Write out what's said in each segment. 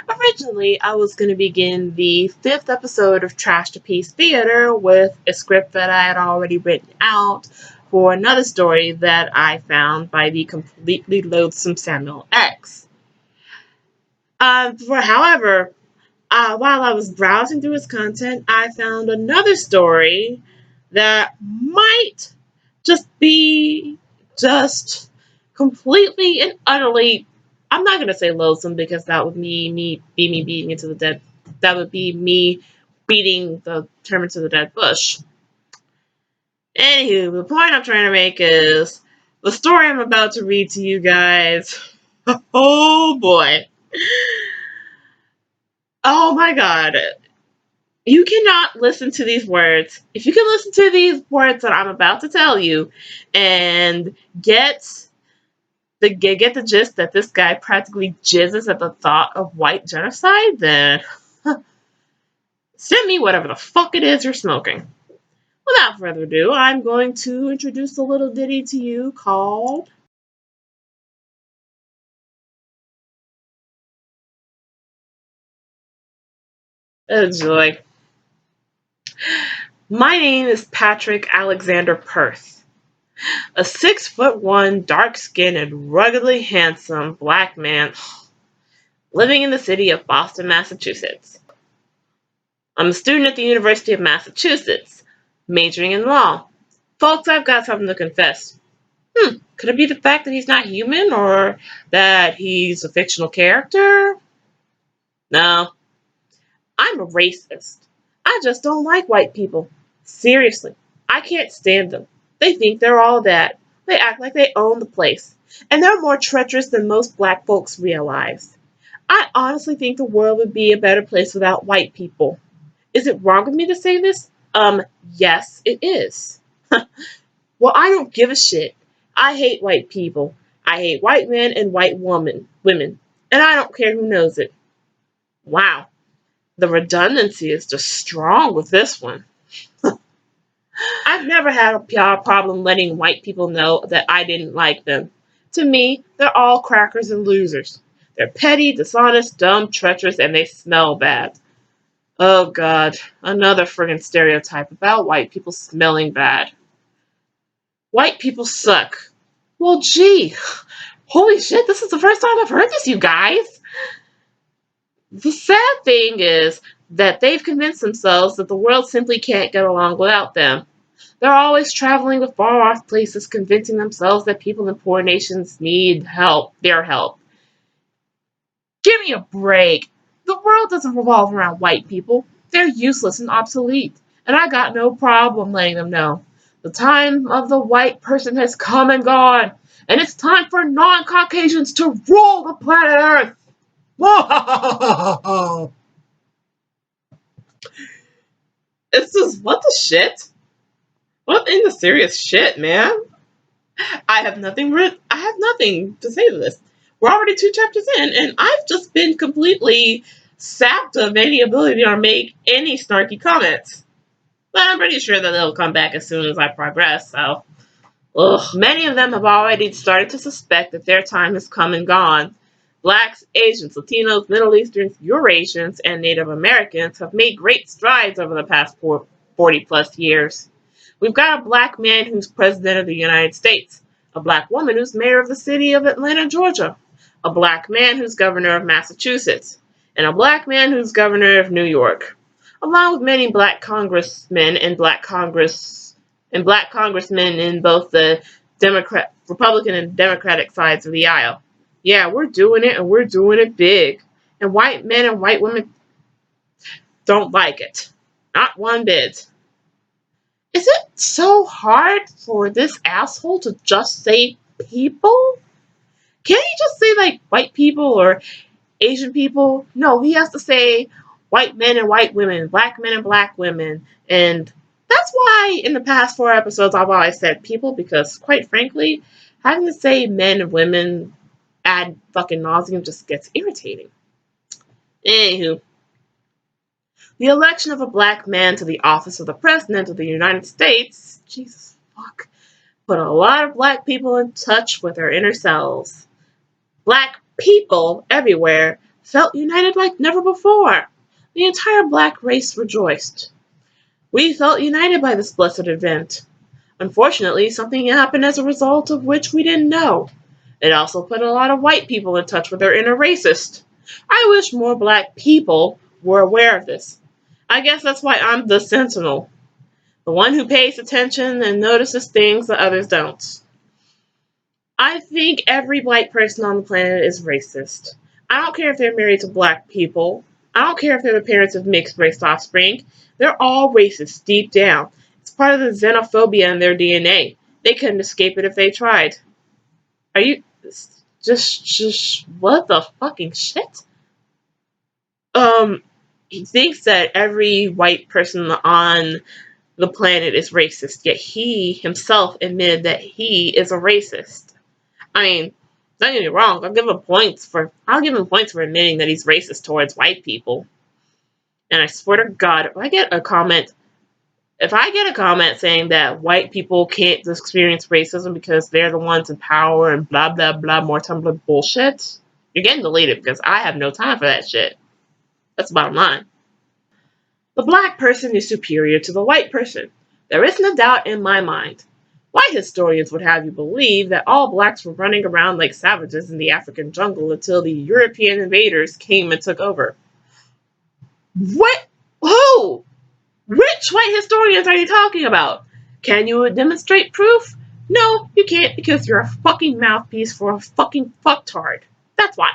Originally, I was going to begin the 5th episode of Trashterpiece Theater with a script that I had already written out for another story that I found by the completely loathsome Samuel X. However, while I was browsing through his content, I found another story that might just completely and utterly. I'm not gonna say loathsome because that would be me beating into the dead. That would be me beating the term into the dead bush. Anywho, the point I'm trying to make is the story I'm about to read to you guys. Oh boy. Oh my god. You cannot listen to these words. If you can listen to these words that I'm about to tell you and get the gist that this guy practically jizzes at the thought of white genocide, then send me whatever the fuck it is you're smoking. Without further ado, I'm going to introduce a little ditty to you called Enjoy. My name is Patrick Alexander Perth, a 6'1", dark-skinned and ruggedly handsome black man living in the city of Boston, Massachusetts. I'm a student at the University of Massachusetts, majoring in law. Folks, I've got something to confess. Could it be the fact that he's not human or that he's a fictional character? No, I'm a racist. I just don't like white people. Seriously, I can't stand them. They think they're all that. They act like they own the place. And they're more treacherous than most black folks realize. I honestly think the world would be a better place without white people. Is it wrong of me to say this? Yes, it is. Well, I don't give a shit. I hate white people. I hate white men and white women. And I don't care who knows it. Wow. The redundancy is just strong with this one. I've never had a problem letting white people know that I didn't like them. To me, they're all crackers and losers. They're petty, dishonest, dumb, treacherous, and they smell bad. Oh god, another friggin' stereotype about white people smelling bad. White people suck. Well, gee, holy shit, this is the first time I've heard this, you guys. The sad thing is that they've convinced themselves that the world simply can't get along without them. They're always traveling to far off places, convincing themselves that people in poor nations need their help. Give me a break. The world doesn't revolve around white people. They're useless and obsolete, and I got no problem letting them know. The time of the white person has come and gone, and it's time for non-Caucasians to rule the planet Earth. Whoa! It's just, what the shit? What in the serious shit, man? I have nothing to say to this. We're already 2 chapters in, and I've just been completely sapped of any ability to make any snarky comments. But I'm pretty sure that they'll come back as soon as I progress, so. Ugh. Many of them have already started to suspect that their time has come and gone. Blacks, Asians, Latinos, Middle Easterns, Eurasians, and Native Americans have made great strides over the past 40 plus years. We've got a black man who's president of the United States, a black woman who's mayor of the city of Atlanta, Georgia, a black man who's governor of Massachusetts, and a black man who's governor of New York, along with many black congressmen and black congressmen in both the Republican and Democratic sides of the aisle. Yeah, we're doing it, and we're doing it big. And white men and white women don't like it. Not one bit. Is it so hard for this asshole to just say people? Can't he just say, like, white people or Asian people? No, he has to say white men and white women, black men and black women. And that's why in the past 4 episodes I've always said people, because quite frankly, having to say men and women ad fucking nauseum just gets irritating. Anywho, the election of a black man to the office of the President of the United States, Jesus fuck, put a lot of black people in touch with their inner selves. Black people everywhere felt united like never before. The entire black race rejoiced. We felt united by this blessed event. Unfortunately, something happened as a result of which we didn't know. It also put a lot of white people in touch with their inner racist. I wish more black people were aware of this. I guess that's why I'm the sentinel, the one who pays attention and notices things that others don't. I think every white person on the planet is racist. I don't care if they're married to black people. I don't care if they're the parents of mixed race offspring. They're all racist deep down. It's part of the xenophobia in their DNA. They couldn't escape it if they tried. Are you just what the fucking shit? He thinks that every white person on the planet is racist, yet he himself admitted that he is a racist. I mean, don't get me wrong, I'll give him points for admitting that he's racist towards white people. And I swear to God, if I get a comment saying that white people can't experience racism because they're the ones in power and blah blah blah more Tumblr bullshit, you're getting deleted because I have no time for that shit. That's the bottom line. The black person is superior to the white person. There isn't a doubt in my mind. White historians would have you believe that all blacks were running around like savages in the African jungle until the European invaders came and took over. What? Who? Which white historians are you talking about? Can you demonstrate proof? No, you can't because you're a fucking mouthpiece for a fucking fucktard. That's why.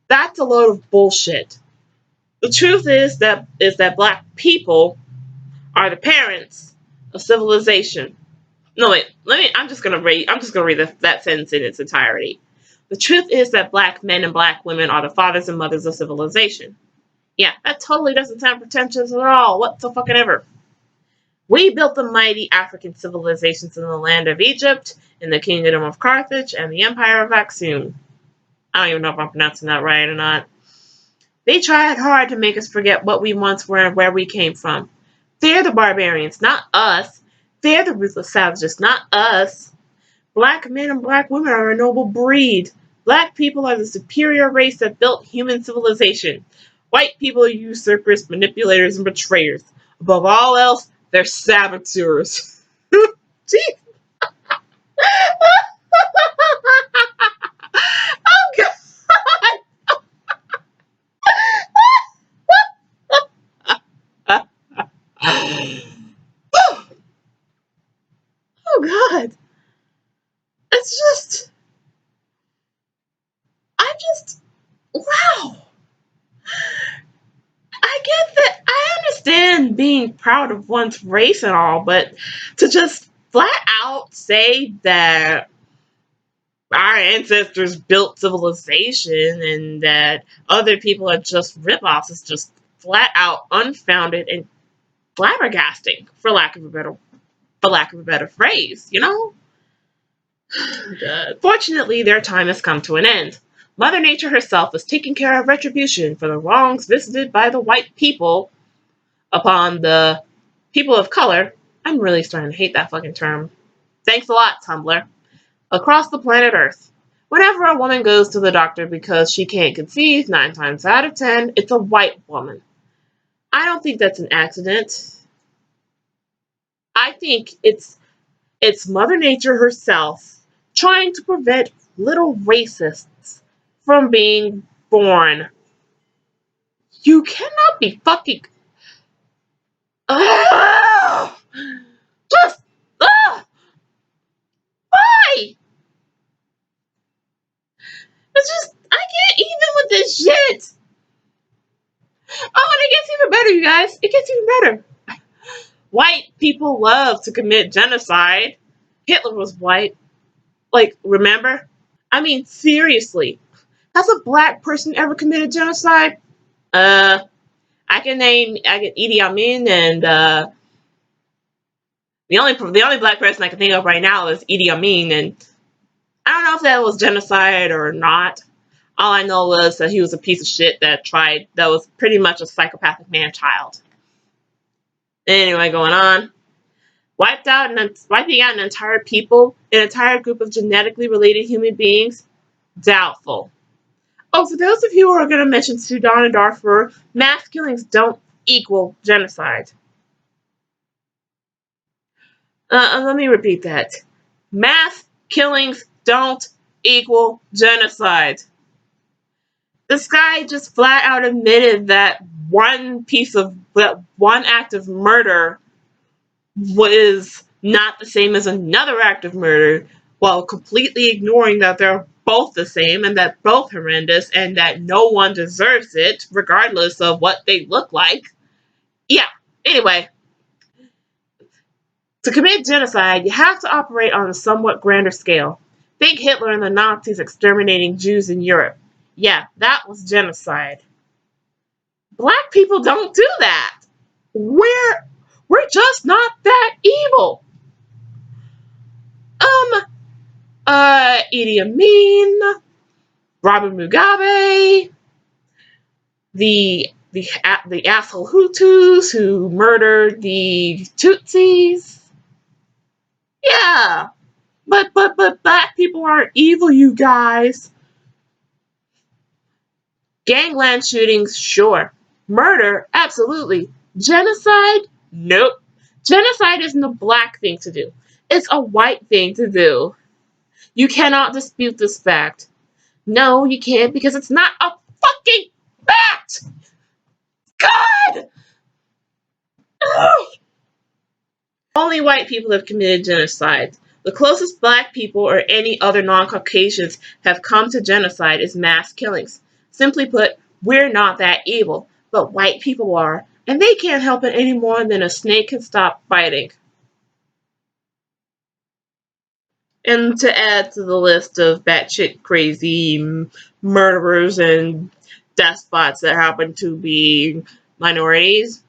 That's a load of bullshit. The truth is that black people are the parents of civilization. No wait, I'm just gonna read that sentence in its entirety. The truth is that black men and black women are the fathers and mothers of civilization. Yeah, that totally doesn't sound pretentious at all, whatsoever. We built the mighty African civilizations in the land of Egypt, in the kingdom of Carthage, and the empire of Aksum. I don't even know if I'm pronouncing that right or not. They tried hard to make us forget what we once were and where we came from. They're the barbarians, not us. They're the ruthless savages, not us. Black men and black women are a noble breed. Black people are the superior race that built human civilization. White people are usurpers, manipulators, and betrayers. Above all else, they're saboteurs. Jeez. Oh, God. Oh, God. It's just, wow. I get that. I understand being proud of one's race and all, but to just flat out say that our ancestors built civilization and that other people are just ripoffs is just flat out unfounded and flabbergasting, for lack of a better phrase, you know? Fortunately, their time has come to an end. Mother Nature herself is taking care of retribution for the wrongs visited by the white people upon the people of color. I'm really starting to hate that fucking term. Thanks a lot, Tumblr. Across the planet Earth. Whenever a woman goes to the doctor because she can't conceive, 9 times out of 10, it's a white woman. I don't think that's an accident. I think it's Mother Nature herself trying to prevent little racists from being born. You cannot be fucking. Ugh! Just. Ugh! Why? It's just. I can't even with this shit. Oh, and it gets even better, you guys. It gets even better. White people love to commit genocide. Hitler was white. Like, remember? I mean, seriously. Has a black person ever committed genocide? I get Idi Amin, and the only black person I can think of right now is Idi Amin, and I don't know if that was genocide or not. All I know was that he was a piece of shit that was pretty much a psychopathic man-child. Anyway, going on. Wiping out an entire group of genetically related human beings? Doubtful. Oh, for those of you who are going to mention Sudan and Darfur, mass killings don't equal genocide. Let me repeat that. Mass killings don't equal genocide. This guy just flat out admitted that one act of murder was not the same as another act of murder, while completely ignoring that they're both the same and that both horrendous and that no one deserves it, regardless of what they look like. Yeah, anyway, to commit genocide, you have to operate on a somewhat grander scale. Think Hitler and the Nazis exterminating Jews in Europe. Yeah, that was genocide. Black people don't do that. We're just not that evil. Idi Amin, Robert Mugabe, the asshole Hutus who murdered the Tutsis. Yeah, but black people aren't evil, you guys. Gangland shootings, sure. Murder, absolutely. Genocide, nope. Genocide isn't a black thing to do. It's a white thing to do. You cannot dispute this fact. No, you can't, because it's not a fucking fact! God! Ugh. Only white people have committed genocide. The closest black people or any other non-Caucasians have come to genocide is mass killings. Simply put, we're not that evil, but white people are, and they can't help it any more than a snake can stop biting. And to add to the list of batshit crazy murderers and despots that happen to be minorities.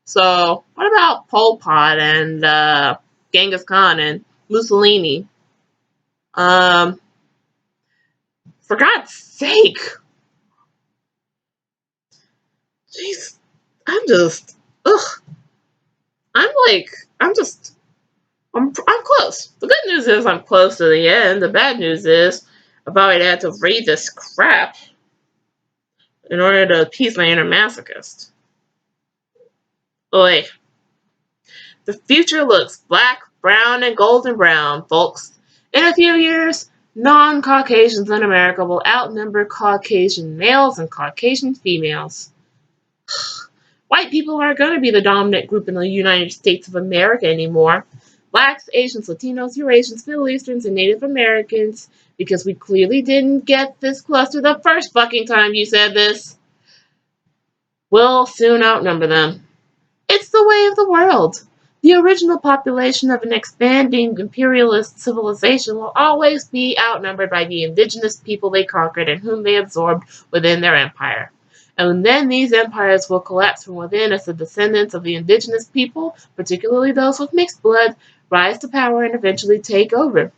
So, what about Pol Pot and Genghis Khan and Mussolini? Um, for God's sake, jeez, I'm just, ugh, I'm like, I'm just, I'm close. The good news is I'm close to the end. The bad news is I've already had to read this crap in order to appease my inner masochist. Oi. The future looks black, brown, and golden brown, folks. In a few years, non-Caucasians in America will outnumber Caucasian males and Caucasian females. White people aren't going to be the dominant group in the United States of America anymore. Blacks, Asians, Latinos, Eurasians, Middle Easterns, and Native Americans, because we clearly didn't get this cluster the first fucking time you said this, will soon outnumber them. It's the way of the world. The original population of an expanding imperialist civilization will always be outnumbered by the indigenous people they conquered and whom they absorbed within their empire. And then these empires will collapse from within as the descendants of the indigenous people, particularly those with mixed blood, rise to power and eventually take over.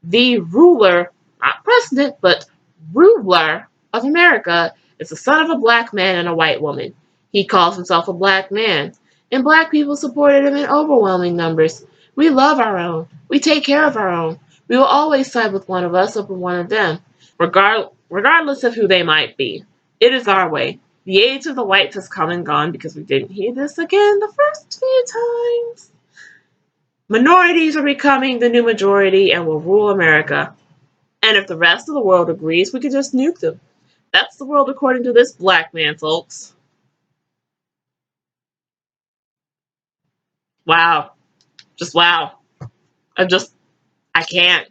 The ruler, not president, but ruler of America is the son of a black man and a white woman. He calls himself a black man, and black people supported him in overwhelming numbers. We love our own. We take care of our own. We will always side with one of us over one of them, regardless of who they might be. It is our way. The age of the whites has come and gone because we didn't hear this again the first few times. Minorities are becoming the new majority and will rule America. And if the rest of the world agrees, we could just nuke them. That's the world according to this black man, folks. Wow. Just wow. I can't.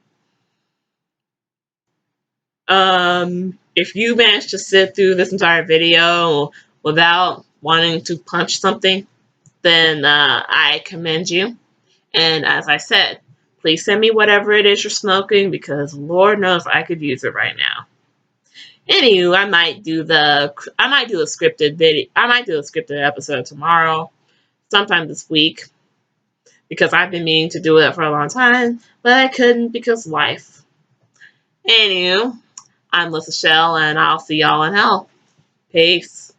If you managed to sit through this entire video without wanting to punch something, then I commend you. And as I said, please send me whatever it is you're smoking because Lord knows I could use it right now. Anywho, I might do a scripted video. I might do a scripted episode tomorrow, sometime this week, because I've been meaning to do it for a long time, but I couldn't because life. Anywho, I'm LissaChelle, and I'll see y'all in hell. Peace.